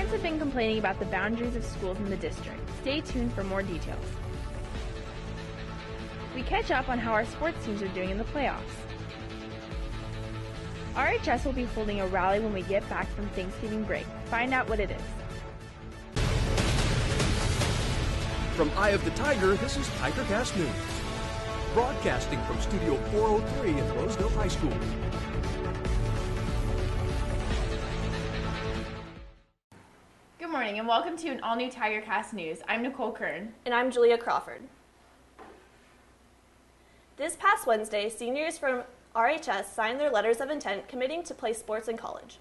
Parents have been complaining about the boundaries of schools in the district. Stay tuned for more details. We catch up on how our sports teams are doing in the playoffs. RHS will be holding a rally when we get back from Thanksgiving break. Find out what it is. From Eye of the Tiger, this is TigerCast News. Broadcasting from Studio 403 at Roseville High School. Good morning and welcome to an all-new TigerCast News. I'm Nicole Kern. And I'm Julia Crawford. This past Wednesday, seniors from RHS signed their letters of intent committing to play sports in college.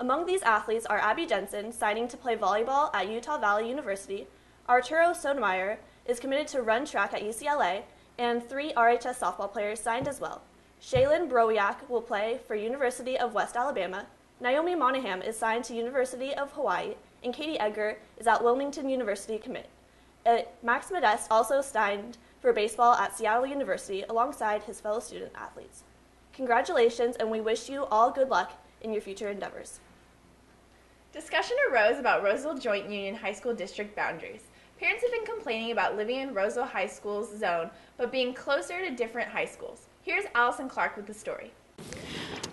Among these athletes are Abby Jensen, signing to play volleyball at Utah Valley University, Arturo Sotomayor is committed to run track at UCLA, and 3 RHS softball players signed as well. Shaylin Browiak will play for University of West Alabama, Naomi Monahan is signed to University of Hawaii, and Katie Edgar is at Wilmington University commit. Max Modeste also signed for baseball at Seattle University alongside his fellow student athletes. Congratulations, and we wish you all good luck in your future endeavors. Discussion arose about Roseville Joint Union High School district boundaries. Parents have been complaining about living in Roseville High School's zone, but being closer to different high schools. Here's Allison Clark with the story.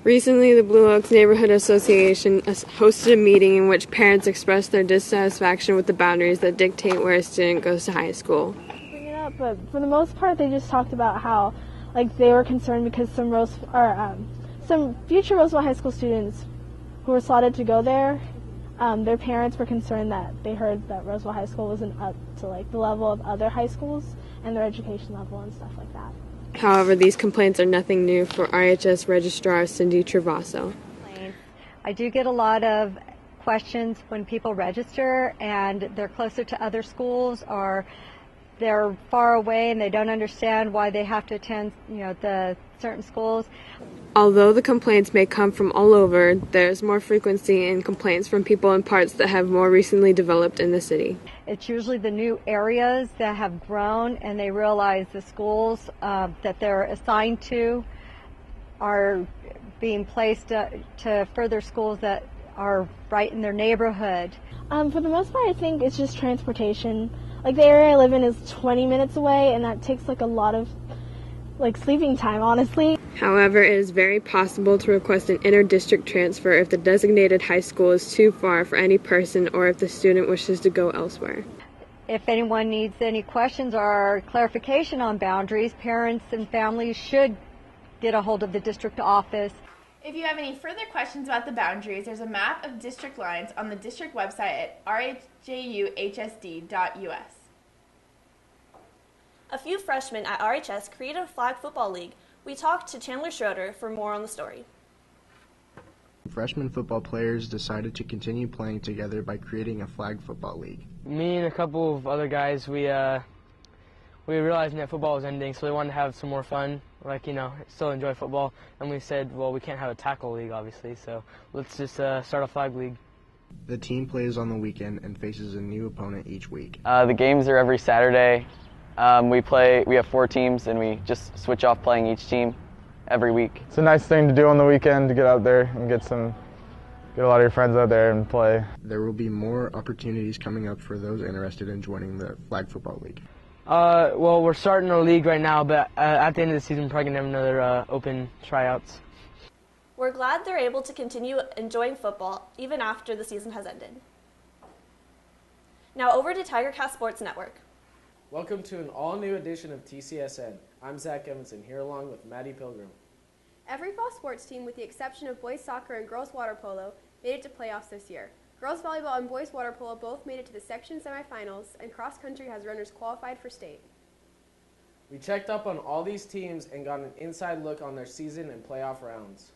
Recently, the Blue Oaks Neighborhood Association hosted a meeting in which parents expressed their dissatisfaction with the boundaries that dictate where a student goes to high school. Bring it up, but for the most part, they just talked about how, they were concerned because some future Roseville High School students who were slotted to go there, their parents were concerned that they heard that Roseville High School wasn't up to the level of other high schools and their education level and stuff like that. However, these complaints are nothing new for RHS Registrar Cindy Travasso. I do get a lot of questions when people register and they're closer to other schools or they're far away and they don't understand why they have to attend, the certain schools. Although the complaints may come from all over, there's more frequency in complaints from people in parts that have more recently developed in the city. It's usually the new areas that have grown and they realize the schools that they're assigned to are being placed to further schools that are right in their neighborhood. For the most part, I think it's just transportation. The area I live in is 20 minutes away, and that takes a lot of sleeping time, honestly. However, it is very possible to request an inter-district transfer if the designated high school is too far for any person or if the student wishes to go elsewhere. If anyone needs any questions or clarification on boundaries, parents and families should get a hold of the district office. If you have any further questions about the boundaries, there's a map of district lines on the district website at rhjuhsd.us. A few freshmen at RHS created a flag football league. We talked to Chandler Schroeder for more on the story. Freshman football players decided to continue playing together by creating a flag football league. Me and a couple of other guys, we realized that football was ending, so we wanted to have some more fun, still enjoy football. And we said, well, we can't have a tackle league, obviously, so let's just start a flag league. The team plays on the weekend and faces a new opponent each week. The games are every Saturday. We have 4 teams, and we just switch off playing each team every week. It's a nice thing to do on the weekend, to get out there and get a lot of your friends out there and play. There will be more opportunities coming up for those interested in joining the flag football league. Well, we're starting our league right now, but at the end of the season, we're probably going to have another open tryouts. We're glad they're able to continue enjoying football even after the season has ended. Now over to TigerCast Sports Network. Welcome to an all-new edition of TCSN. I'm Zach Evanson, here along with Maddie Pilgrim. Every fall sports team, with the exception of boys soccer and girls water polo, made it to playoffs this year. Girls volleyball and boys water polo both made it to the section semifinals, and cross country has runners qualified for state. We checked up on all these teams and got an inside look on their season and playoff rounds.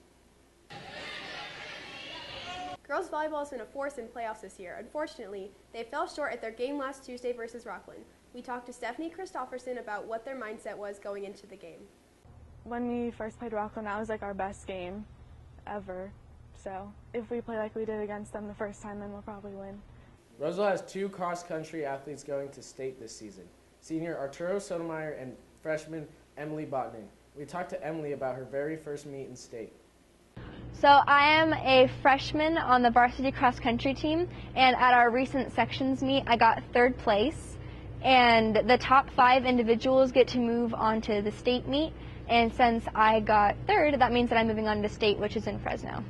Girls volleyball has been a force in playoffs this year. Unfortunately, they fell short at their game last Tuesday versus Rockland. We talked to Stephanie Christofferson about what their mindset was going into the game. When we first played Rockland, that was our best game ever. So if we play like we did against them the first time, then we'll probably win. Roseville has 2 cross-country athletes going to state this season, senior Arturo Sotomayor and freshman Emily Botnin. We talked to Emily about her very first meet in state. So I am a freshman on the varsity cross country team, and at our recent sections meet I got 3rd place, and the top 5 individuals get to move on to the state meet, and since I got 3rd, that means that I'm moving on to state, which is in Fresno.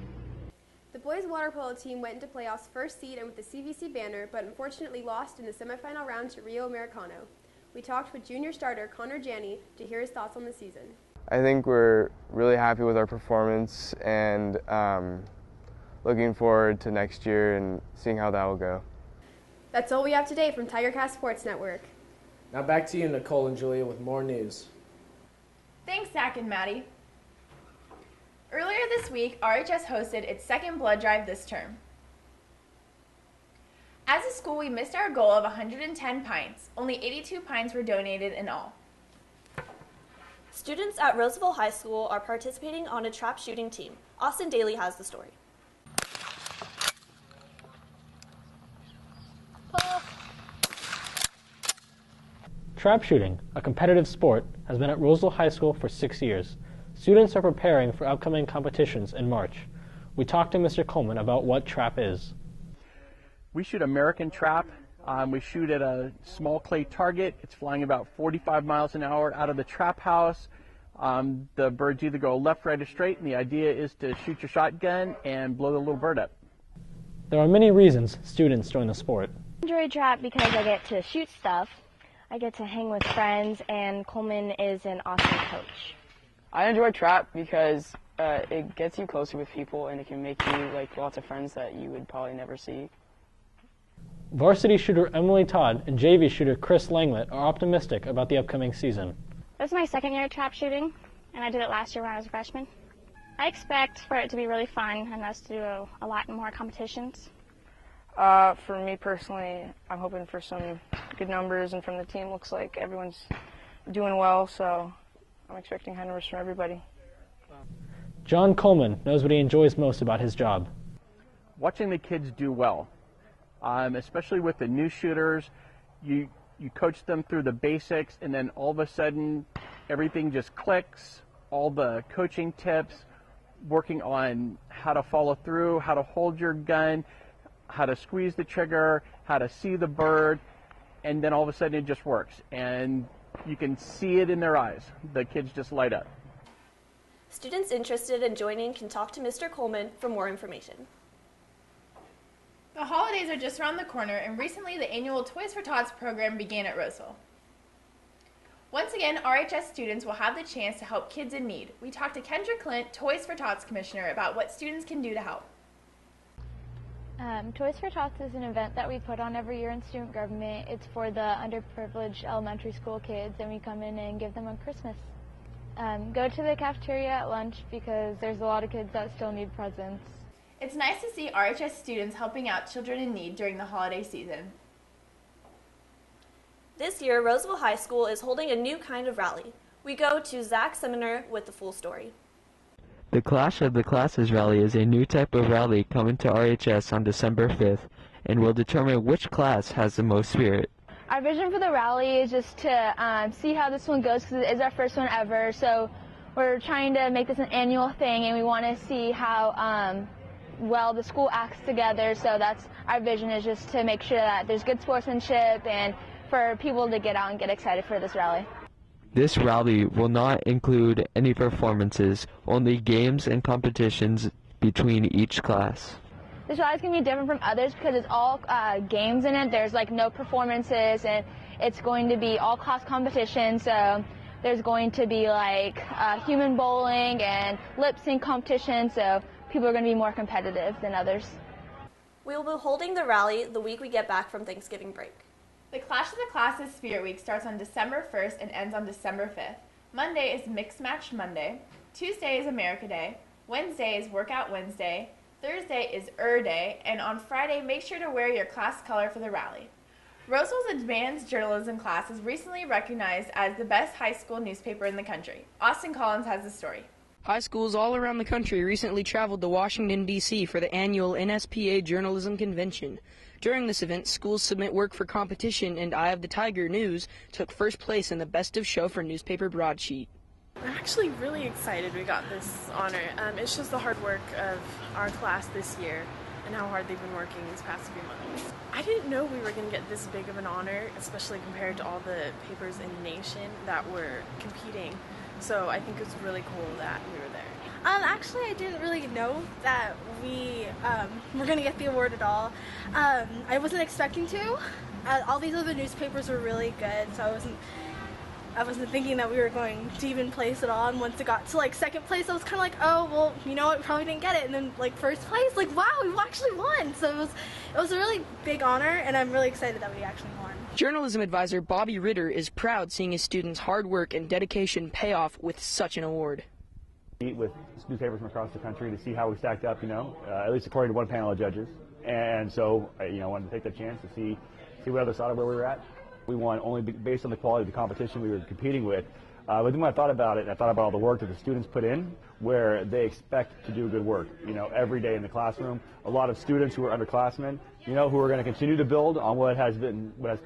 The boys water polo team went into playoffs first seed and with the CVC banner, but unfortunately lost in the semifinal round to Rio Americano. We talked with junior starter Connor Janney to hear his thoughts on the season. I think we're really happy with our performance and looking forward to next year and seeing how that will go. That's all we have today from TigerCast Sports Network. Now back to you, Nicole and Julia, with more news. Thanks, Zach and Maddie. Earlier this week, RHS hosted its 2nd blood drive this term. As a school, we missed our goal of 110 pints. Only 82 pints were donated in all. Students at Roseville High School are participating on a trap shooting team. Austin Daly has the story. Trap shooting, a competitive sport, has been at Roseville High School for 6 years. Students are preparing for upcoming competitions in March. We talked to Mr. Coleman about what trap is. We shoot American trap. We shoot at a small clay target. It's flying about 45 miles an hour out of the trap house. The birds either go left, right, or straight, and the idea is to shoot your shotgun and blow the little bird up. There are many reasons students join the sport. I enjoy trap because I get to shoot stuff, I get to hang with friends, and Coleman is an awesome coach. I enjoy trap because it gets you closer with people and it can make you like lots of friends that you would probably never see. Varsity shooter Emily Todd and JV shooter Chris Langlet are optimistic about the upcoming season. This is my 2nd year of trap shooting, and I did it last year when I was a freshman. I expect for it to be really fun and us to do a lot more competitions. For me personally, I'm hoping for some good numbers, and from the team, looks like everyone's doing well, so I'm expecting high numbers from everybody. John Coleman knows what he enjoys most about his job. Watching the kids do well, especially with the new shooters, you coach them through the basics, and then all of a sudden, everything just clicks. All the coaching tips, working on how to follow through, how to hold your gun, how to squeeze the trigger, how to see the bird, and then all of a sudden it just works. And you can see it in their eyes. The kids just light up. Students interested in joining can talk to Mr. Coleman for more information. The holidays are just around the corner, and recently the annual Toys for Tots program began at Roseville. Once again, RHS students will have the chance to help kids in need. We talked to Kendra Clint, Toys for Tots Commissioner, about what students can do to help. Toys for Tots is an event that we put on every year in student government. It's for the underprivileged elementary school kids, and we come in and give them on Christmas. Go to the cafeteria at lunch because there's a lot of kids that still need presents. It's nice to see RHS students helping out children in need during the holiday season. This year, Roseville High School is holding a new kind of rally. We go to Zach Seminer with the full story. The Clash of the Classes rally is a new type of rally coming to RHS on December 5th and will determine which class has the most spirit. Our vision for the rally is just to see how this one goes because it is our first one ever. So we're trying to make this an annual thing, and we want to see how well the school acts together. So that's our vision, is just to make sure that there's good sportsmanship and for people to get out and get excited for this rally. This rally will not include any performances, only games and competitions between each class. This rally is going to be different from others because it's all games in it. There's like no performances, and it's going to be all class competition. So there's going to be like human bowling and lip sync competition. So people are going to be more competitive than others. We will be holding the rally the week we get back from Thanksgiving break. The Clash of the Classes Spirit Week starts on December 1st and ends on December 5th. Monday is Mixed Match Monday. Tuesday is America Day. Wednesday is Workout Wednesday. Thursday is Day. And on Friday, make sure to wear your class color for the rally. Roseville's advanced journalism class is recently recognized as the best high school newspaper in the country. Austin Collins has the story. High schools all around the country recently traveled to Washington, D.C. for the annual NSPA Journalism Convention. During this event, schools submit work for competition, and Eye of the Tiger News took first place in the Best of Show for Newspaper broadsheet. I'm actually really excited we got this honor. It shows the hard work of our class this year and how hard they've been working these past few months. I didn't know we were going to get this big of an honor, especially compared to all the papers in the nation that were competing. So I think it's really cool that we were there. Actually, I didn't really know that we were going to get the award at all. I wasn't expecting to. All these other newspapers were really good, so I wasn't thinking that we were going to even place at all. And once it got to like second place, I was kind of like, oh, well, you know what, we probably didn't get it. And then like first place, like, wow, we actually won. So it was a really big honor, and I'm really excited that we actually won. Journalism advisor Bobby Ritter is proud seeing his students' hard work and dedication pay off with such an award. Meet with newspapers from across the country to see how we stacked up, at least according to one panel of judges. And so, I wanted to take the chance to see what others thought of where we were at. We won only based on the quality of the competition we were competing with. But then when I thought about it, I thought about all the work that the students put in, where they expect to do good work, every day in the classroom. A lot of students who are underclassmen, who are going to continue to build on what has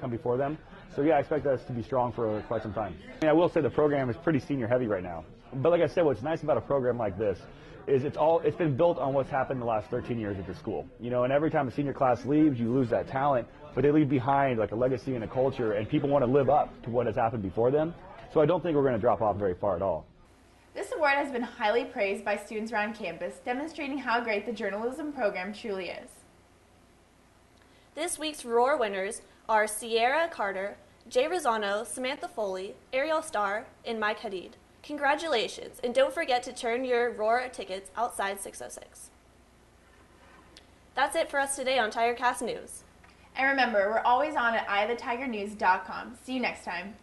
come before them. So yeah, I expect us to be strong for quite some time. I will say the program is pretty senior heavy right now. But like I said, what's nice about a program like this is it's been built on what's happened the last 13 years at the school. And every time a senior class leaves, you lose that talent, but they leave behind like a legacy and a culture, and people want to live up to what has happened before them. So I don't think we're going to drop off very far at all. This award has been highly praised by students around campus, demonstrating how great the journalism program truly is. This week's Roar winners are Sierra Carter, Jay Rosano, Samantha Foley, Ariel Starr, and Mike Hadid. Congratulations, and don't forget to turn your Roar tickets outside 606. That's it for us today on TigerCast News. And remember, we're always on at eyethetigernews.com. See you next time.